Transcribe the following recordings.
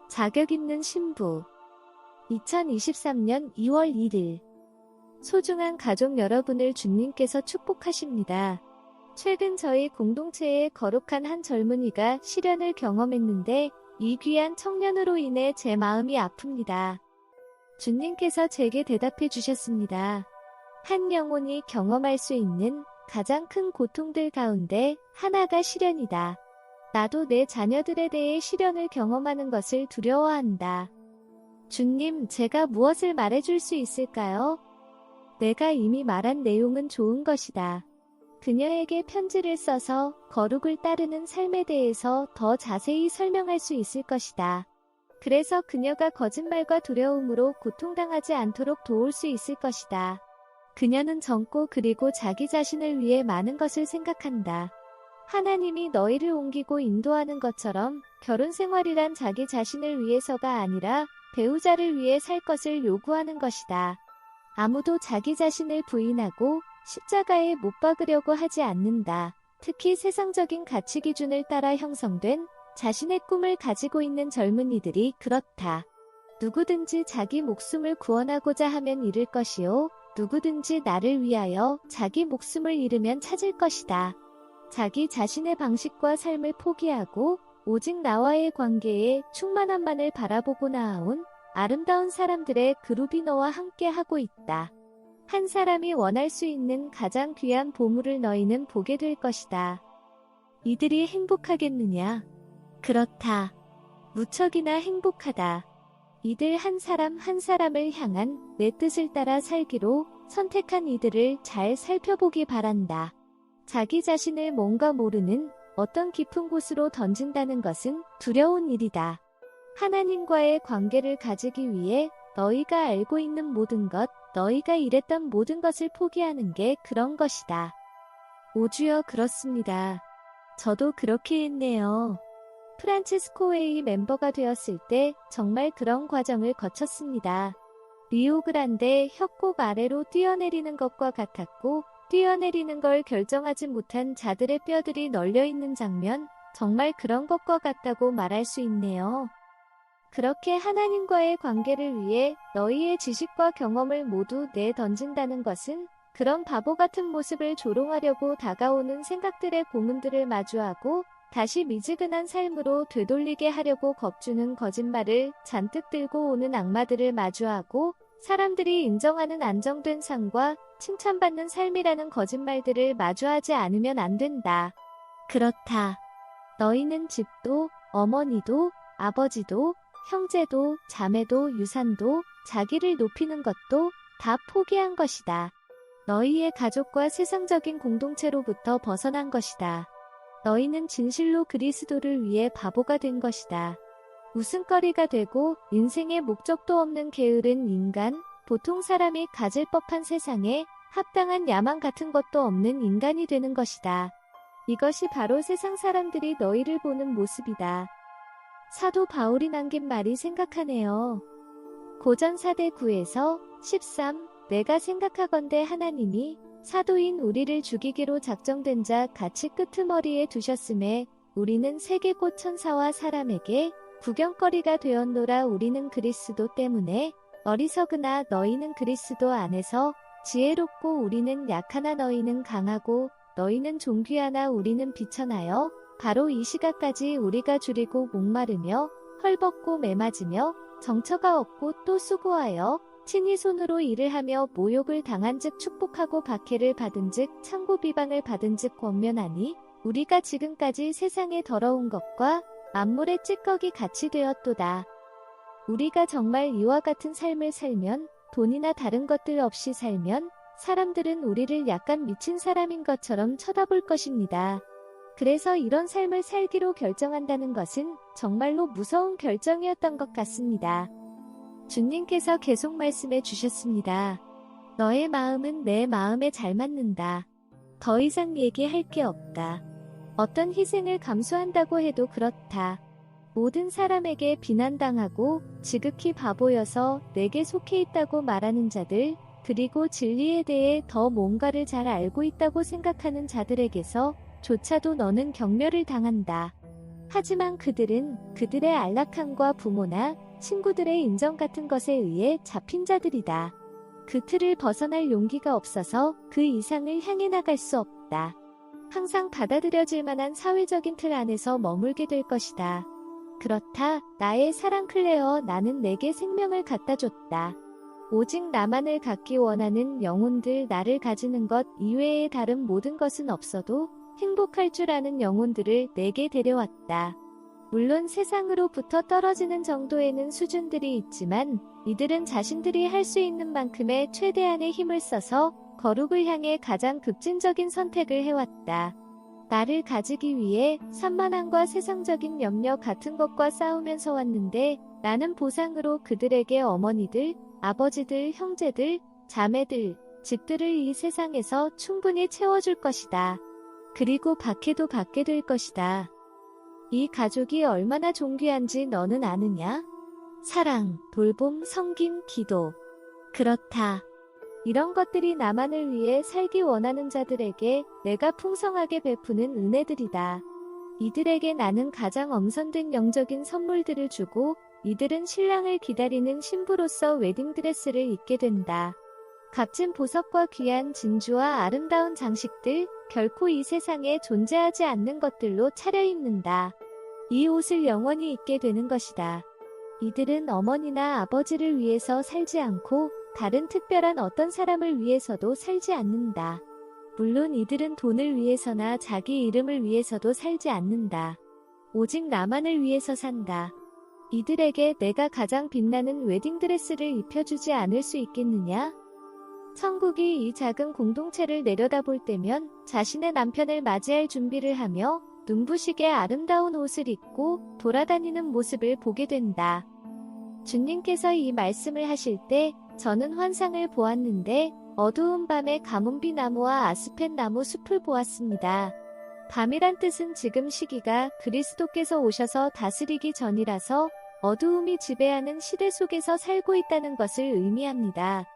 자격 있는 신부. 2023년 2월 1일. 소중한 가족 여러분을 주님께서 축복하십니다. 최근 저희 공동체에 거룩한 한 젊은이가 시련을 경험했는데 이 귀한 청년으로 인해 제 마음이 아픕니다. 주님께서 제게 대답해 주셨습니다. 한 영혼이 경험할 수 있는 가장 큰 고통들 가운데 하나가 시련이다. 나도 내 자녀들에 대해 시련을 경험하는 것을 두려워한다. 주님, 제가 무엇을 말해줄 수 있을까요? 내가 이미 말한 내용은 좋은 것이다. 그녀에게 편지를 써서 거룩을 따르는 삶에 대해서 더 자세히 설명할 수 있을 것이다. 그래서 그녀가 거짓말과 두려움으로 고통당하지 않도록 도울 수 있을 것이다. 그녀는 젊고 그리고 자기 자신을 위해 많은 것을 생각한다. 하나님이 너희를 옮기고 인도하는 것처럼 결혼 생활이란 자기 자신을 위해서가 아니라 배우자를 위해 살 것을 요구하는 것이다. 아무도 자기 자신을 부인하고 십자가에 못 박으려고 하지 않는다. 특히 세상적인 가치 기준을 따라 형성된 자신의 꿈을 가지고 있는 젊은이들이 그렇다. 누구든지 자기 목숨을 구원하고자 하면 잃을 것이요. 누구든지 나를 위하여 자기 목숨을 잃으면 찾을 것이다. 자기 자신의 방식과 삶을 포기하고 오직 나와의 관계에 충만함만을 바라보고 나아온 아름다운 사람들의 그룹이 너와 함께 하고 있다. 한 사람이 원할 수 있는 가장 귀한 보물을 너희는 보게 될 것이다. 이들이 행복하겠느냐? 그렇다. 무척이나 행복하다. 이들 한 사람 한 사람을 향한 내 뜻을 따라 살기로 선택한 이들을 잘 살펴보기 바란다. 자기 자신을 뭔가 모르는 어떤 깊은 곳으로 던진다는 것은 두려운 일이다. 하나님과의 관계를 가지기 위해 너희가 알고 있는 모든 것, 너희가 이랬던 모든 것을 포기하는 게 그런 것이다. 오주여, 그렇습니다. 저도 그렇게 했네요. 프란치스코웨이 멤버가 되었을 때 정말 그런 과정을 거쳤습니다. 리오그란데 협곡 아래로 뛰어내리는 것과 같았고, 뛰어내리는 걸 결정하지 못한 자들의 뼈들이 널려있는 장면, 정말 그런 것과 같다고 말할 수 있네요. 그렇게 하나님과의 관계를 위해 너희의 지식과 경험을 모두 내던진다는 것은 그런 바보 같은 모습을 조롱하려고 다가오는 생각들의 고문들을 마주하고 다시 미지근한 삶으로 되돌리게 하려고 겁주는 거짓말을 잔뜩 들고 오는 악마들을 마주하고 사람들이 인정하는 안정된 삶과 칭찬받는 삶이라는 거짓말들을 마주하지 않으면 안 된다. 그렇다. 너희는 집도, 어머니도, 아버지도, 형제도, 자매도, 유산도, 자기를 높이는 것도 다 포기한 것이다. 너희의 가족과 세상적인 공동체로부터 벗어난 것이다. 너희는 진실로 그리스도를 위해 바보가 된 것이다. 웃음거리가 되고 인생의 목적도 없는 게으른 인간, 보통 사람이 가질 법한 세상에 합당한 야망 같은 것도 없는 인간이 되는 것이다. 이것이 바로 세상 사람들이 너희를 보는 모습이다. 사도 바울이 남긴 말이 생각하네요. 고전 4대 9에서 13. 내가 생각하건대 하나님이 사도인 우리를 죽이기로 작정된 자 같이 끄트머리에 두셨음에 우리는 세계 곧 천사와 사람에게 구경거리가 되었노라. 우리는 그리스도 때문에 어리석으나 너희는 그리스도 안에서 지혜롭고 우리는 약하나 너희는 강하고 너희는 존귀하나 우리는 비천하여 바로 이 시각까지 우리가 줄이고 목마르며 헐벗고 매맞으며 정처가 없고 또 수고하여 친히 손으로 일을 하며 모욕을 당한즉 축복하고 박해를 받은즉 창고 비방을 받은즉 권면하니 우리가 지금까지 세상의 더러운 것과 만물의 찌꺼기 같이 되었도다. 우리가 정말 이와 같은 삶을 살면 돈이나 다른 것들 없이 살면 사람들은 우리를 약간 미친 사람인 것처럼 쳐다볼 것입니다. 그래서 이런 삶을 살기로 결정한다는 것은 정말로 무서운 결정이었던 것 같습니다. 주님께서 계속 말씀해 주셨습니다. 너의 마음은 내 마음에 잘 맞는다. 더 이상 얘기할 게 없다. 어떤 희생을 감수한다고 해도 그렇다. 모든 사람에게 비난당하고 지극히 바보여서 내게 속해 있다고 말하는 자들, 그리고 진리에 대해 더 뭔가를 잘 알고 있다고 생각하는 자들에게서 조차도 너는 경멸을 당한다. 하지만 그들은 그들의 안락함과 부모나 친구들의 인정 같은 것에 의해 잡힌 자들이다. 그 틀을 벗어날 용기가 없어서 그 이상을 향해 나갈 수 없다. 항상 받아들여질 만한 사회적인 틀 안에서 머물게 될 것이다. 그렇다. 나의 사랑 클레어, 나는 내게 생명을 갖다 줬다. 오직 나만을 갖기 원하는 영혼들, 나를 가지는 것 이외의 다른 모든 것은 없어도 행복할 줄 아는 영혼들을 내게 데려왔다. 물론 세상으로부터 떨어지는 정도에는 수준들이 있지만 이들은 자신들이 할 수 있는 만큼의 최대한의 힘을 써서 거룩을 향해 가장 급진적인 선택을 해왔다. 나를 가지기 위해 산만함과 세상적인 염려 같은 것과 싸우면서 왔는데 나는 보상으로 그들에게 어머니들, 아버지들, 형제들, 자매들, 집들을 이 세상에서 충분히 채워줄 것이다. 그리고 박해도 받게 될 것이다. 이 가족이 얼마나 존귀한지 너는 아느냐? 사랑, 돌봄, 섬김, 기도. 그렇다. 이런 것들이 나만을 위해 살기 원하는 자들에게 내가 풍성하게 베푸는 은혜들이다. 이들에게 나는 가장 엄선된 영적인 선물들을 주고 이들은 신랑을 기다리는 신부로서 웨딩드레스를 입게 된다. 값진 보석과 귀한 진주와 아름다운 장식들, 결코 이 세상에 존재하지 않는 것들로 차려입는다. 이 옷을 영원히 입게 되는 것이다. 이들은 어머니나 아버지를 위해서 살지 않고 다른 특별한 어떤 사람을 위해서도 살지 않는다. 물론 이들은 돈을 위해서나 자기 이름을 위해서도 살지 않는다. 오직 나만을 위해서 산다. 이들에게 내가 가장 빛나는 웨딩드레스를 입혀주지 않을 수 있겠느냐? 천국이 이 작은 공동체를 내려다볼 때면 자신의 남편을 맞이할 준비를 하며 눈부시게 아름다운 옷을 입고 돌아다니는 모습을 보게 된다. 주님께서 이 말씀을 하실 때 저는 환상을 보았는데 어두운 밤에 가뭄비 나무와 아스펜 나무 숲을 보았습니다. 밤이란 뜻은 지금 시기가 그리스도께서 오셔서 다스리기 전이라서 어두움이 지배하는 시대 속에서 살고 있다는 것을 의미합니다.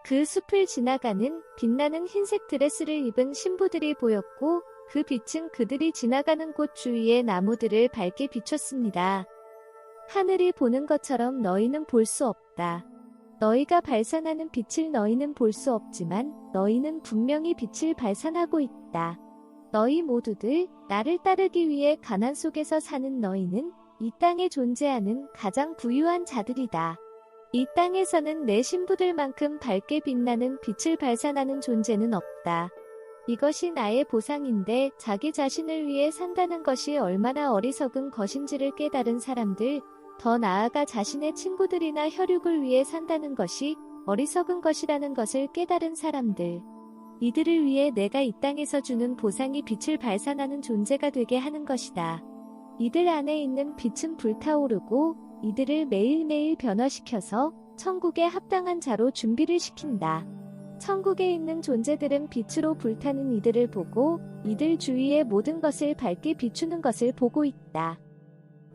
그 숲을 지나가는 빛나는 흰색 드레스를 입은 신부들이 보였고 그 빛은 그들이 지나가는 곳 주위의 나무들을 밝게 비췄습니다. 하늘이 보는 것처럼 너희는 볼 수 없다. 너희가 발산하는 빛을 너희는 볼 수 없지만 너희는 분명히 빛을 발산하고 있다. 너희 모두들 나를 따르기 위해 가난 속에서 사는 너희는 이 땅에 존재하는 가장 부유한 자들이다. 이 땅에서는 내 신부들만큼 밝게 빛나는 빛을 발산하는 존재는 없다. 이것이 나의 보상인데 자기 자신을 위해 산다는 것이 얼마나 어리석은 것인지를 깨달은 사람들, 더 나아가 자신의 친구들이나 혈육을 위해 산다는 것이 어리석은 것이라는 것을 깨달은 사람들. 이들을 위해 내가 이 땅에서 주는 보상이 빛을 발산하는 존재가 되게 하는 것이다. 이들 안에 있는 빛은 불타오르고 이들을 매일매일 변화시켜서 천국에 합당한 자로 준비를 시킨다. 천국에 있는 존재들은 빛으로 불타는 이들을 보고 이들 주위의 모든 것을 밝게 비추는 것을 보고 있다.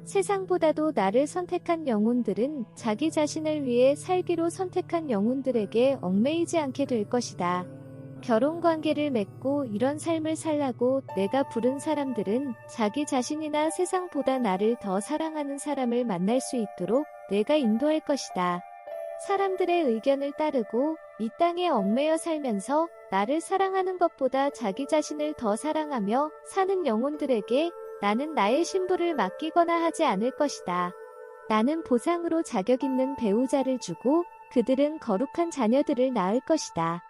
세상보다도 나를 선택한 영혼들은 자기 자신을 위해 살기로 선택한 영혼들에게 얽매이지 않게 될 것이다. 결혼관계를 맺고 이런 삶을 살라고 내가 부른 사람들은 자기 자신이나 세상보다 나를 더 사랑하는 사람을 만날 수 있도록 내가 인도할 것이다. 사람들의 의견을 따르고 이 땅에 얽매여 살면서 나를 사랑하는 것보다 자기 자신을 더 사랑하며 사는 영혼들에게 나는 나의 신부를 맡기거나 하지 않을 것이다. 나는 보상으로 자격 있는 배우자를 주고 그들은 거룩한 자녀들을 낳을 것이다.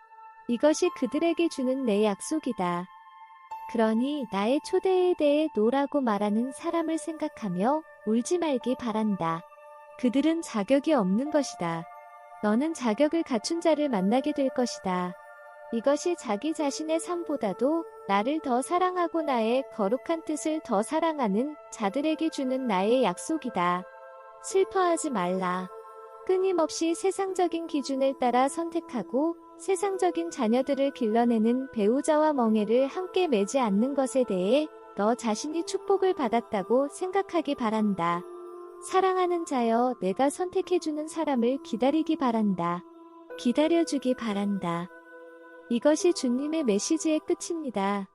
이것이 그들에게 주는 내 약속이다. 그러니 나의 초대에 대해 노라고 말하는 사람을 생각하며 울지 말기 바란다. 그들은 자격이 없는 것이다. 너는 자격을 갖춘 자를 만나게 될 것이다. 이것이 자기 자신의 삶보다도 나를 더 사랑하고 나의 거룩한 뜻을 더 사랑하는 자들에게 주는 나의 약속이다. 슬퍼하지 말라. 끊임없이 세상적인 기준을 따라 선택하고 세상적인 자녀들을 길러내는 배우자와 멍에를 함께 매지 않는 것에 대해 너 자신이 축복을 받았다고 생각하기 바란다. 사랑하는 자여, 내가 선택해주는 사람을 기다리기 바란다. 기다려주기 바란다. 이것이 주님의 메시지의 끝입니다.